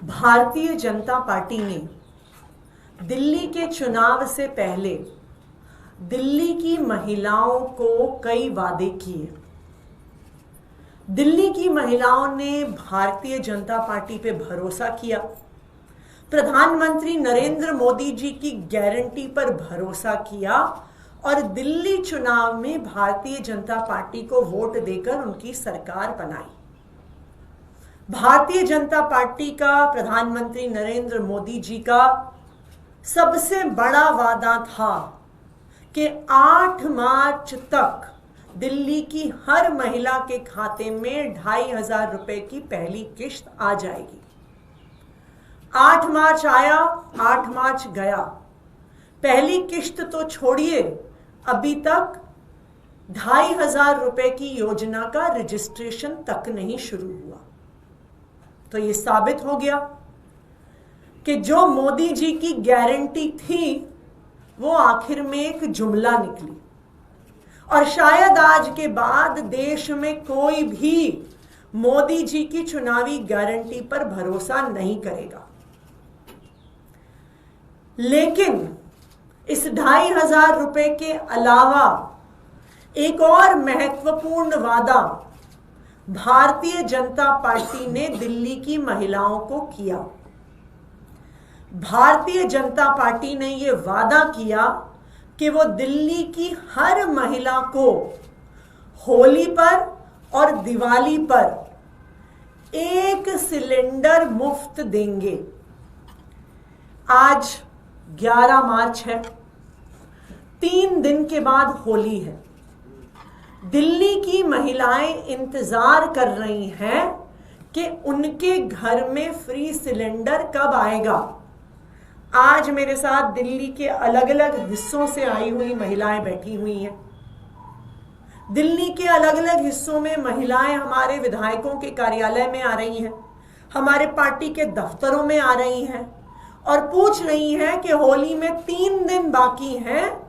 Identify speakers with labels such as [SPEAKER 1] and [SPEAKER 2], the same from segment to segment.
[SPEAKER 1] Bharatiya Janata party ने दिल्ली के चुनाव से पहले दिल्ली की महिलाओं को कई वादे किए। दिल्ली की महिलाओं ने भारतीय जनता पार्टी पे भरोसा किया, प्रधानमंत्री नरेंद्र मोदी जी की गारंटी पर भरोसा किया और दिल्ली चुनाव में भारतीय जनता पार्टी को वोट देकर उनकी सरकार बनाई। भारतीय जनता पार्टी का, प्रधानमंत्री नरेंद्र मोदी जी का सबसे बड़ा वादा था कि 8 मार्च तक दिल्ली की हर महिला के खाते में 2,500 रुपए की पहली किश्त आ जाएगी। 8 मार्च आया, 8 मार्च गया। पहली किश्त तो छोड़िए, अभी तक 2,500 रुपए की योजना का रजिस्ट्रेशन तक नहीं शुरू हुआ। तो ये साबित हो गया कि जो मोदी जी की गारंटी थी वो आखिर में एक जुमला निकली और शायद आज के बाद देश में कोई भी मोदी जी की चुनावी गारंटी पर भरोसा नहीं करेगा। लेकिन इस 2,500 रुपए के अलावा एक और महत्वपूर्ण वादा भारतीय जनता पार्टी ने दिल्ली की महिलाओं को किया। भारतीय जनता पार्टी ने यह वादा किया कि वो दिल्ली की हर महिला को होली पर और दिवाली पर 1 सिलेंडर मुफ्त देंगे। आज 11 मार्च है, 3 दिन के बाद होली है। दिल्ली की महिलाएं इंतजार कर रही हैं कि उनके घर में फ्री सिलेंडर कब आएगा। आज मेरे साथ दिल्ली के अलग अलग हिस्सों से आई हुई महिलाएं बैठी हुई हैं। दिल्ली के अलग अलग हिस्सों में महिलाएं हमारे विधायकों के कार्यालय में आ रही हैं, हमारे पार्टी के दफ्तरों में आ रही हैं और पूछ रही हैं कि होली में 3 दिन बाकी हैं,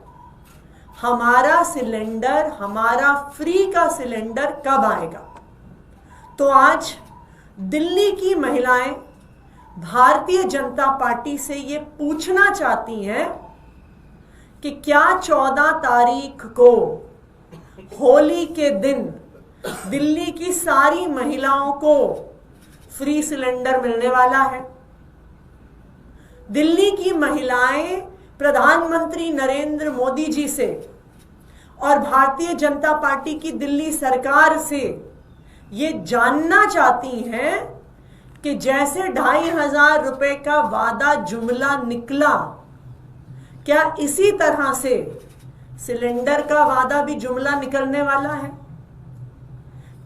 [SPEAKER 1] हमारा सिलेंडर, हमारा फ्री का सिलेंडर कब आएगा। तो आज दिल्ली की महिलाएं भारतीय जनता पार्टी से ये पूछना चाहती हैं कि क्या 14 तारीख को होली के दिन दिल्ली की सारी महिलाओं को फ्री सिलेंडर मिलने वाला है। दिल्ली की महिलाएं प्रधानमंत्री नरेंद्र मोदी जी से और भारतीय जनता पार्टी की दिल्ली सरकार से ये जानना चाहती हैं कि जैसे 2,500 रुपए का वादा जुमला निकला, क्या इसी तरह से सिलेंडर का वादा भी जुमला निकलने वाला है।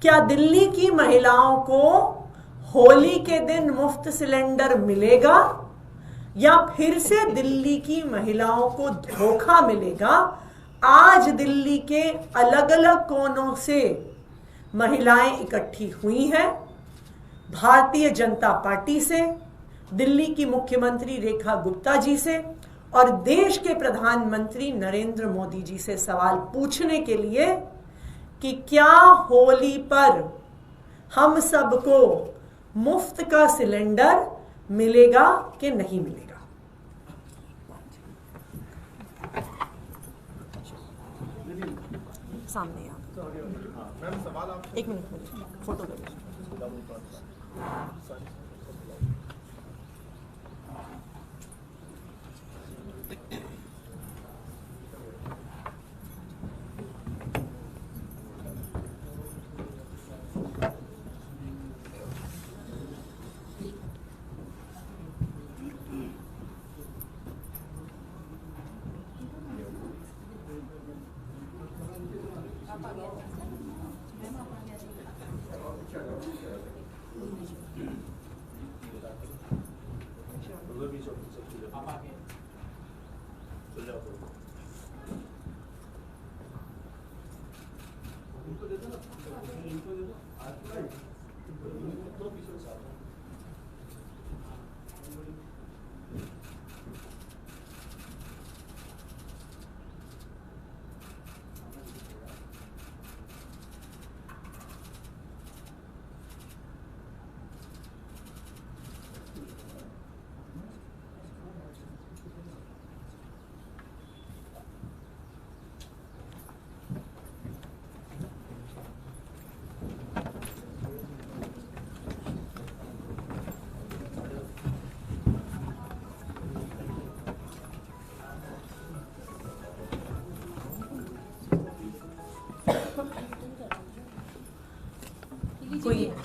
[SPEAKER 1] क्या दिल्ली की महिलाओं को होली के दिन मुफ्त सिलेंडर मिलेगा या फिर से दिल्ली की महिलाओं को धोखा मिलेगा। आज दिल्ली के अलग अलग कोनों से महिलाएं इकट्ठी हुई हैं, भारतीय जनता पार्टी से, दिल्ली की मुख्यमंत्री रेखा गुप्ता जी से और देश के प्रधानमंत्री नरेंद्र मोदी जी से सवाल पूछने के लिए कि क्या होली पर हम सबको मुफ्त का सिलेंडर मिलेगा कि नहीं मिलेगा। सामने आप 1 मिनट फोटो ले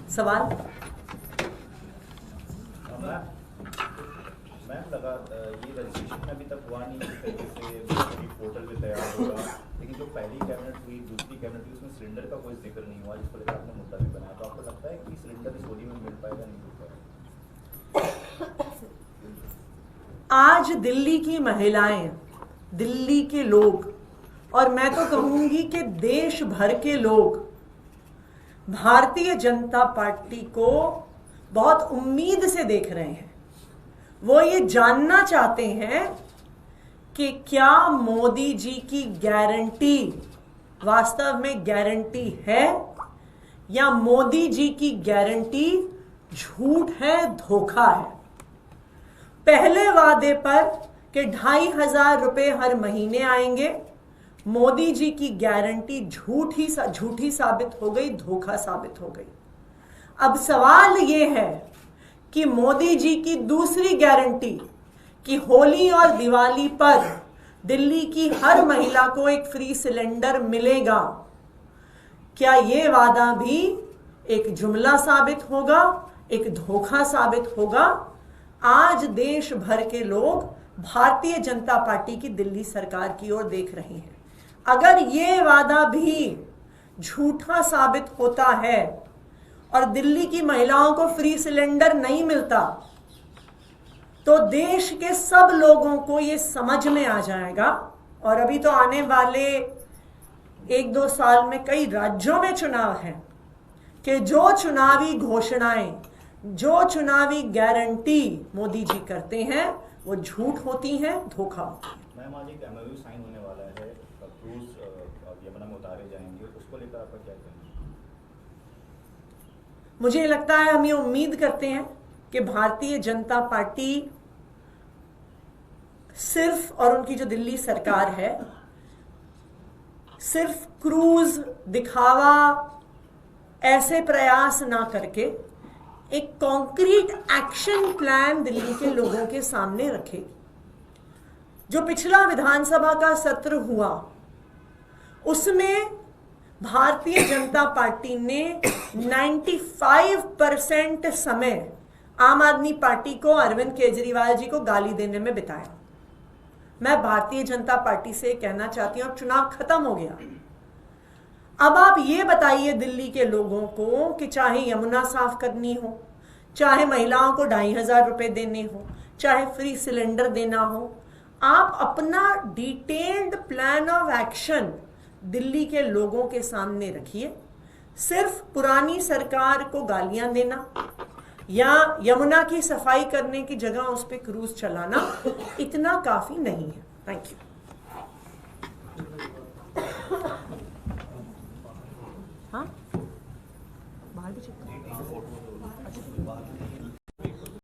[SPEAKER 1] सवाल?
[SPEAKER 2] मैम लगा ये रजिस्ट्रेशन अभी तक हुआ नहीं, इस तरीके से पोर्टल पे तैयार होगा, लेकिन जो पहली कैबिनेट हुई, दूसरी कैबिनेट हुई, उसमें सिलेंडर का कोई जिक्र नहीं हुआ, जिसको लेकर आपने मुद्दा भी बनाया। तो आपको लगता है कि सिलेंडर इस होली में मिल पाएगा, नहीं मिल पाएगा?
[SPEAKER 1] आज दिल्ली की महिलाएं, दिल्ली के लोग, और मैं तो कहूंगी कि देश भर के लोग भारतीय जनता पार्टी को बहुत उम्मीद से देख रहे हैं। वो ये जानना चाहते हैं कि क्या मोदी जी की गारंटी वास्तव में गारंटी है या मोदी जी की गारंटी झूठ है, धोखा है। पहले वादे पर कि 2,500 रुपए हर महीने आएंगे, मोदी जी की गारंटी झूठी साबित हो गई, धोखा साबित हो गई। अब सवाल यह है कि मोदी जी की दूसरी गारंटी कि होली और दिवाली पर दिल्ली की हर महिला को एक फ्री सिलेंडर मिलेगा, क्या यह वादा भी एक जुमला साबित होगा, एक धोखा साबित होगा? आज देश भर के लोग भारतीय जनता पार्टी की दिल्ली सरकार की ओर देख रहे हैं। अगर ये वादा भी झूठा साबित होता है और दिल्ली की महिलाओं को फ्री सिलेंडर नहीं मिलता, तो देश के सब लोगों को ये समझ में आ जाएगा। और अभी तो आने वाले 1-2 साल में कई राज्यों में चुनाव हैं कि जो चुनावी घोषणाएं, जो चुनावी गारंटी मोदी जी करते हैं वो झूठ होती हैं, धोखा होती है।
[SPEAKER 2] मैम आज एक एमओयू साइन होने वाला है, क्रूज यमुना में उतारे जाएंगे, उसको लेकर आपका क्या कहना है?
[SPEAKER 1] मुझे लगता है, हम ये उम्मीद करते हैं कि भारतीय जनता पार्टी सिर्फ, और उनकी जो दिल्ली सरकार है, सिर्फ क्रूज दिखावा ऐसे प्रयास ना करके एक कॉन्क्रीट एक्शन प्लान दिल्ली के लोगों के सामने रखे। जो पिछला विधानसभा का सत्र हुआ उसमें भारतीय जनता पार्टी ने 95% समय आम आदमी पार्टी को, अरविंद केजरीवाल जी को गाली देने में बिताया। मैं भारतीय जनता पार्टी से कहना चाहती हूं, अब चुनाव खत्म हो गया, अब आप ये बताइए दिल्ली के लोगों को कि चाहे यमुना साफ करनी हो, चाहे महिलाओं को 2,500 रुपए देने हो, चाहे फ्री सिलेंडर देना हो, आप अपना detailed plan of action Delhi के लोगों के सामने रखिए। सिर्फ पुरानी सरकार को गालियां देना या यमुना की सफाई करने की जगह उस पर क्रूज चलाना इतना काफी नहीं है। Thank you. हाँ।